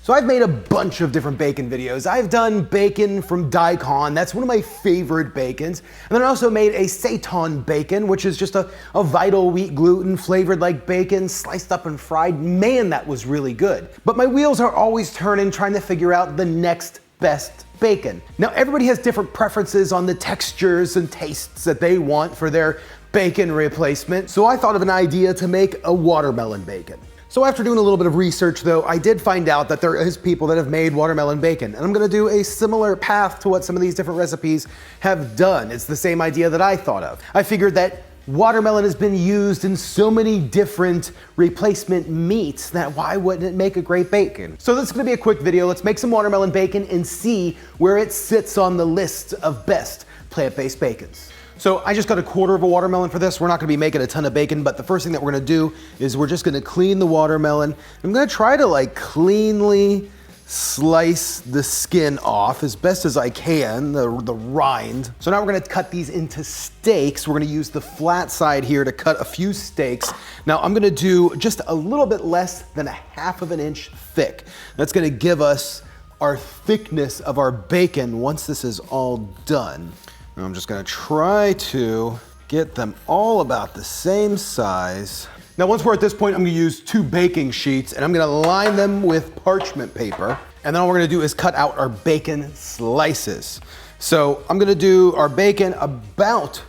So I've made a bunch of different bacon videos. I've done bacon from daikon, that's one of my favorite bacons. And then I also made a seitan bacon, which is just a vital wheat gluten flavored like bacon, sliced up and fried. Man, that was really good. But my wheels are always turning trying to figure out the next best bacon. Now everybody has different preferences on the textures and tastes that they want for their bacon replacement. So I thought of an idea to make a watermelon bacon. So after doing a little bit of research though, I did find out that there is people that have made watermelon bacon, and I'm gonna do a similar path to what some of these different recipes have done. It's the same idea that I thought of. I figured that watermelon has been used in so many different replacement meats that why wouldn't it make a great bacon? So this is gonna be a quick video. Let's make some watermelon bacon and see where it sits on the list of best plant-based bacons. So I just got a quarter of a watermelon for this. We're not gonna be making a ton of bacon, but the first thing that we're gonna do is we're just gonna clean the watermelon. I'm gonna try to like cleanly slice the skin off as best as I can, the rind. So now we're gonna cut these into steaks. We're gonna use the flat side here to cut a few steaks. Now I'm gonna do just a little bit less than 1/2 inch thick. That's gonna give us our thickness of our bacon once this is all done. Now I'm just gonna try to get them all about the same size. Now once we're at this point, I'm gonna use 2 baking sheets and I'm gonna line them with parchment paper. And then all we're gonna do is cut out our bacon slices. So I'm gonna do our bacon about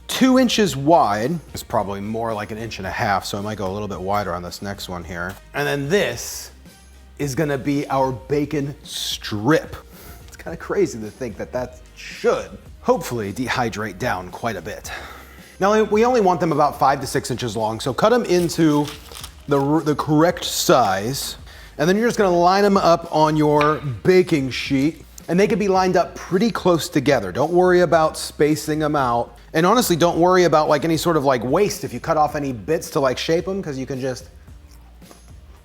2 inches wide. It's probably more like 1.5 inches, so I might go a little bit wider on this next one here. And then this is gonna be our bacon strip. It's kind of crazy to think that that should hopefully dehydrate down quite a bit. Now we only want them about 5 to 6 inches long, so cut them into the correct size, and then you're just gonna line them up on your baking sheet, and they can be lined up pretty close together. Don't worry about spacing them out, and honestly don't worry about like any sort of like waste if you cut off any bits to like shape them, because you can just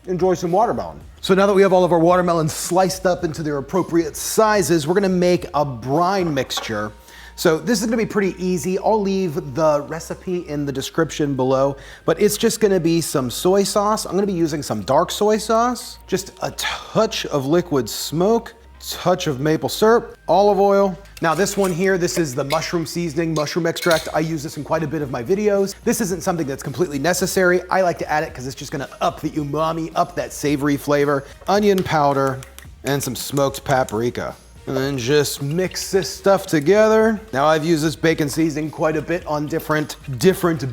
enjoy some watermelon. So now that we have all of our watermelons sliced up into their appropriate sizes, we're gonna make a brine mixture. So this is gonna be pretty easy. I'll leave the recipe in the description below, but it's just gonna be some soy sauce. I'm gonna be using some dark soy sauce, just a touch of liquid smoke, touch of maple syrup, olive oil. Now this one here, this is the mushroom seasoning, mushroom extract. I use this in quite a bit of my videos. This isn't something that's completely necessary. I like to add it because it's just gonna up the umami, up that savory flavor. Onion powder and some smoked paprika. And then just mix this stuff together. Now I've used this bacon seasoning quite a bit on different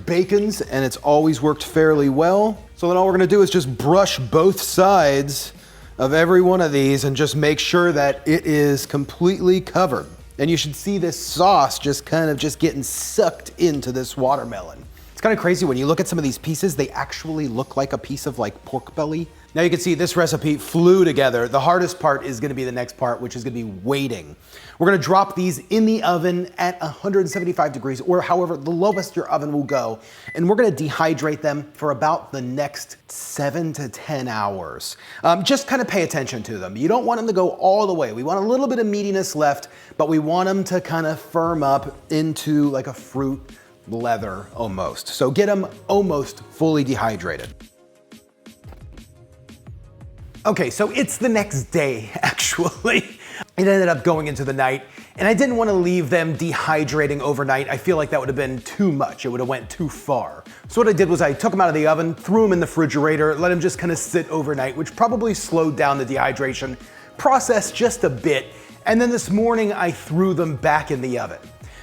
bacons, and it's always worked fairly well. So then all we're gonna do is just brush both sides of every one of these and just make sure that it is completely covered. And you should see this sauce just kind of just getting sucked into this watermelon. It's kind of crazy when you look at some of these pieces, they actually look like a piece of like pork belly. Now you can see this recipe flew together. The hardest part is gonna be the next part, which is gonna be waiting. We're gonna drop these in the oven at 175 degrees, or however the lowest your oven will go. And we're gonna dehydrate them for about the next 7 to 10 hours. Just kind of pay attention to them. You don't want them to go all the way. We want a little bit of meatiness left, but we want them to kind of firm up into like a fruit leather almost. So get them almost fully dehydrated. Okay, so it's the next day, actually. It ended up going into the night, and I didn't want to leave them dehydrating overnight. I feel like that would have been too much. It would have went too far. So what I did was I took them out of the oven, threw them in the refrigerator, let them just kind of sit overnight, which probably slowed down the dehydration process just a bit. And then this morning, I threw them back in the oven.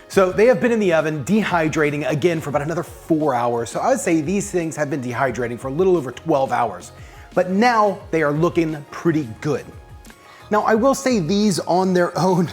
So they have been in the oven dehydrating again for about another 4 hours. So I would say these things have been dehydrating for a little over 12 hours. But now they are looking pretty good. Now I will say these on their own,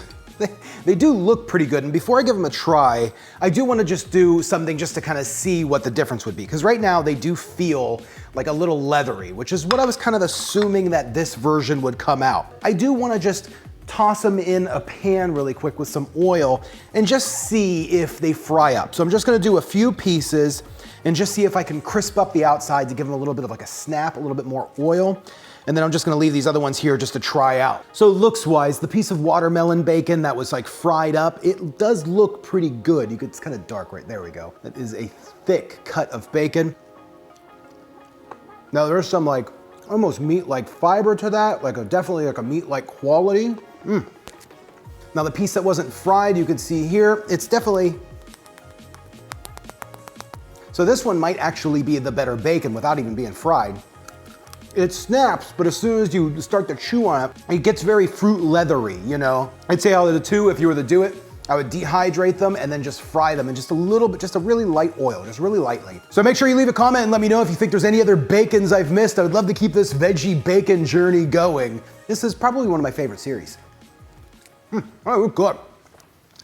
they do look pretty good. And before I give them a try, I do want to just do something just to kind of see what the difference would be. Because right now they do feel like a little leathery, which is what I was kind of assuming that this version would come out. I do want to just toss them in a pan really quick with some oil and just see if they fry up. So I'm just going to do a few pieces and just see if I can crisp up the outside to give them a little bit of like a snap, a little bit more oil. And then I'm just gonna leave these other ones here just to try out. So looks-wise, the piece of watermelon bacon that was like fried up, it does look pretty good. It's kind of dark right there, we go. That is a thick cut of bacon. Now there's some like almost meat-like fiber to that, definitely like a meat-like quality. Now the piece that wasn't fried, you can see here, it's definitely, so this one might actually be the better bacon without even being fried. It snaps, but as soon as you start to chew on it, it gets very fruit leathery, you know? I'd say out of the two, if you were to do it, I would dehydrate them and then just fry them in just a little bit, just a really light oil, just really lightly. So make sure you leave a comment and let me know if you think there's any other bacons I've missed. I would love to keep this veggie bacon journey going. This is probably one of my favorite series. Oh, good.